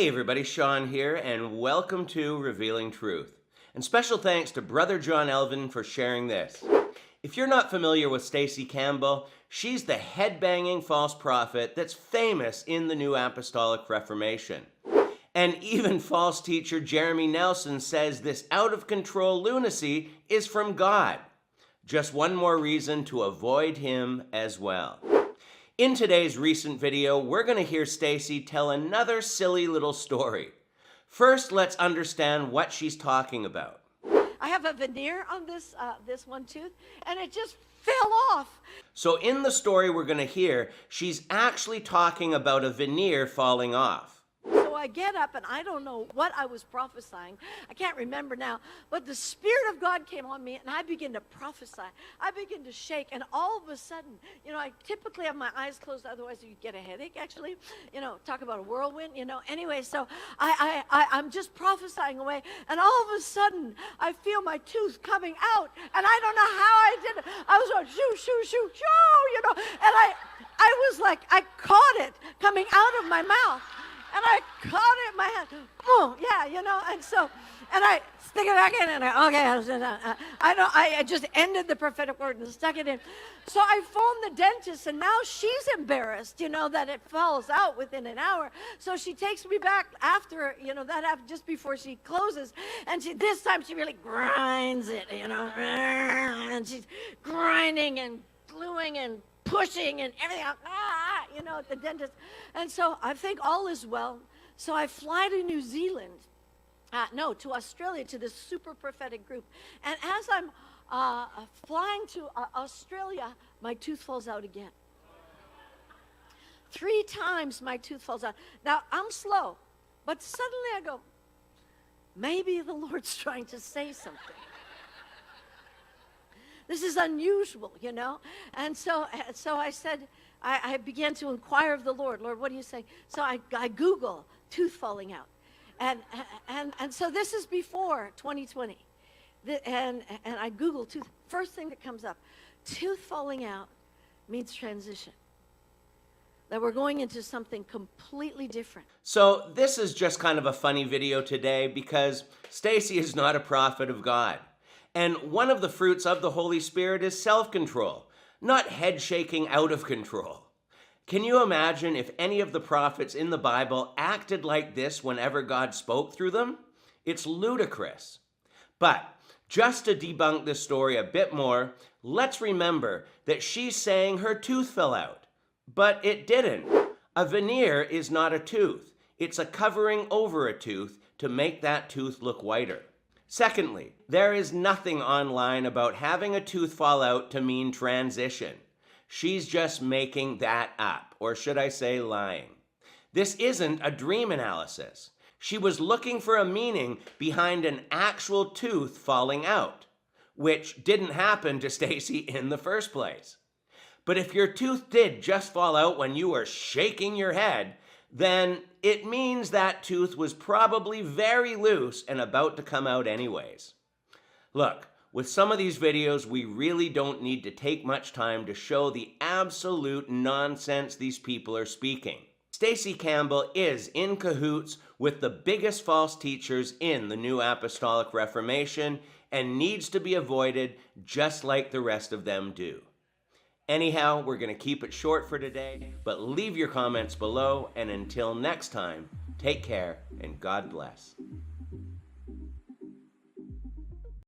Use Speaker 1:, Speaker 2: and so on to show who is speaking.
Speaker 1: Hey everybody, Sean here, and welcome to Revealing Truth. And special thanks to Brother John Elvin for sharing this. If you're not familiar with Stacey Campbell, she's the headbanging false prophet that's famous in the New Apostolic Reformation. And even false teacher Jeremy Nelson says this out-of-control lunacy is from God. Just one more reason to avoid him as well. In today's recent video, we're going to hear Stacey tell another silly little story. First, let's understand what she's talking about.
Speaker 2: I have a veneer on this one tooth, and it just fell off.
Speaker 1: So in the story we're going to hear, she's actually talking about a veneer falling off.
Speaker 2: So I get up, and I don't know what I was prophesying. I can't remember now, but the Spirit of God came on me, and I began to prophesy. I began to shake, and all of a sudden, I typically have my eyes closed, otherwise you get a headache, actually. Talk about a whirlwind, Anyway, so I'm just prophesying away, and all of a sudden, I feel my tooth coming out, and I don't know how I did it. I was going, shoo, shoo, shoo, shoo, and I was like, I caught it coming out of my mouth. And I caught it in my hand. Oh, yeah, and I stick it back in, and I just ended the prophetic word and stuck it in. So I phoned the dentist, and now she's embarrassed, that it falls out within an hour. So she takes me back after, that happened just before she closes. And this time she really grinds it, and she's grinding and gluing and pushing and everything out, at the dentist. And so I think all is well. So I fly to New Zealand, to Australia, to this super prophetic group. And as I'm flying to Australia, my tooth falls out again. 3 times my tooth falls out. Now, I'm slow, but suddenly I go, maybe the Lord's trying to say something. This is unusual, And so I said, I began to inquire of the Lord, Lord, what are you saying? So I Google tooth falling out. And so this is before 2020. And I Google tooth. First thing that comes up, tooth falling out means transition. That we're going into something completely different.
Speaker 1: So this is just kind of a funny video today because Stacey is not a prophet of God. And one of the fruits of the Holy Spirit is self-control, not head-shaking out of control. Can you imagine if any of the prophets in the Bible acted like this whenever God spoke through them? It's ludicrous. But just to debunk this story a bit more, let's remember that she's saying her tooth fell out. But it didn't. A veneer is not a tooth. It's a covering over a tooth to make that tooth look whiter. Secondly, there is nothing online about having a tooth fall out to mean transition. She's just making that up, or should I say lying. This isn't a dream analysis. She was looking for a meaning behind an actual tooth falling out, which didn't happen to Stacey in the first place. But if your tooth did just fall out when you were shaking your head, then it means that tooth was probably very loose and about to come out anyways. Look, with some of these videos, we really don't need to take much time to show the absolute nonsense these people are speaking. Stacey Campbell is in cahoots with the biggest false teachers in the New Apostolic Reformation and needs to be avoided just like the rest of them do. Anyhow, we're going to keep it short for today, but leave your comments below, and until next time, take care and God bless.